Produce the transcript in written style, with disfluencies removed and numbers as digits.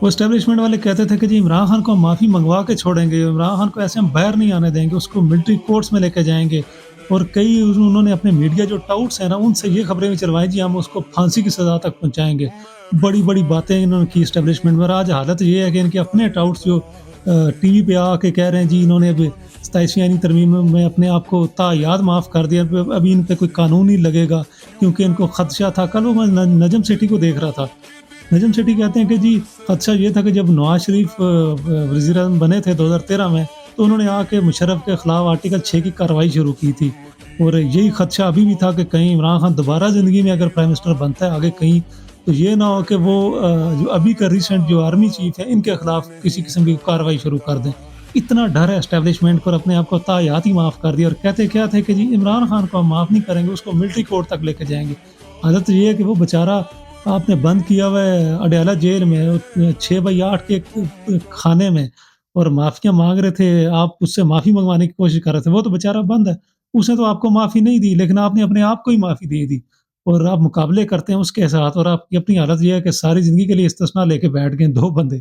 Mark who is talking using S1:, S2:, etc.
S1: وہ اسٹیبلشمنٹ والے کہتے تھے کہ جی عمران خان کو ہم معافی منگوا کے چھوڑیں گے، عمران خان کو ایسے ہم باہر نہیں آنے دیں گے، اس کو ملٹری کورٹس میں لے کے جائیں گے۔ اور کئی انہوں نے اپنے میڈیا جو ٹاؤٹس ہیں نا، ان سے یہ خبریں بھی چلوائیں جی ہم اس کو پھانسی کی سزا تک پہنچائیں گے۔ بڑی-بڑی باتیں انہوں نے کی اسٹیبلشمنٹ میں، اور آج حالت یہ ہے کہ ان کے اپنے ٹاؤٹس جو ٹی وی پہ آ کے کہہ رہے ہیں جی انہوں نے اب 27ویں آئینی ترمیم میں اپنے آپ کو تایاد معاف کر دیا، ابھی ان پہ کوئی قانون نہیں لگے گا کیونکہ ان کو خدشہ تھا۔ کل وہ میں نجم سیٹھی کو دیکھ رہا تھا، نجم سیٹھی کہتے ہیں کہ جی خدشہ یہ تھا کہ جب نواز شریف وزیر اعظم بنے تھے 2013 میں، تو انہوں نے آ کے مشرف کے خلاف آرٹیکل 6 کی کارروائی شروع کی تھی، اور یہی خدشہ ابھی بھی تھا کہ کہیں عمران خان دوبارہ زندگی میں اگر پرائم منسٹر بنتا ہے آگے کہیں، تو یہ نہ ہو کہ وہ جو ابھی کا ریسنٹ جو آرمی چیف ہے ان کے خلاف کسی قسم کی کارروائی شروع کر دیں۔ اتنا ڈر ہے اسٹیبلشمنٹ کو، اور اپنے آپ کو تایات ہی معاف کر دیا، اور کہتے کیا تھے کہ جی عمران خان کو ہم معاف نہیں کریں گے، اس کو ملٹری کورٹ تک لے کے جائیں گے۔ حالت یہ ہے کہ وہ بیچارہ آپ نے بند کیا ہوا ہے اڈیالہ جیل میں 6/8 کے خانے میں، اور معافیاں مانگ رہے تھے، آپ اس سے معافی منگوانے کی کوشش کر رہے تھے، وہ تو بیچارہ بند ہے، اس نے تو آپ کو معافی نہیں دی، لیکن آپ نے اپنے آپ کو ہی معافی دے دی، اور آپ مقابلے کرتے ہیں اس کے ساتھ، اور آپ کی اپنی حالت یہ ہے کہ ساری زندگی کے لیے استثنا لے کے بیٹھ گئے 2 بندے۔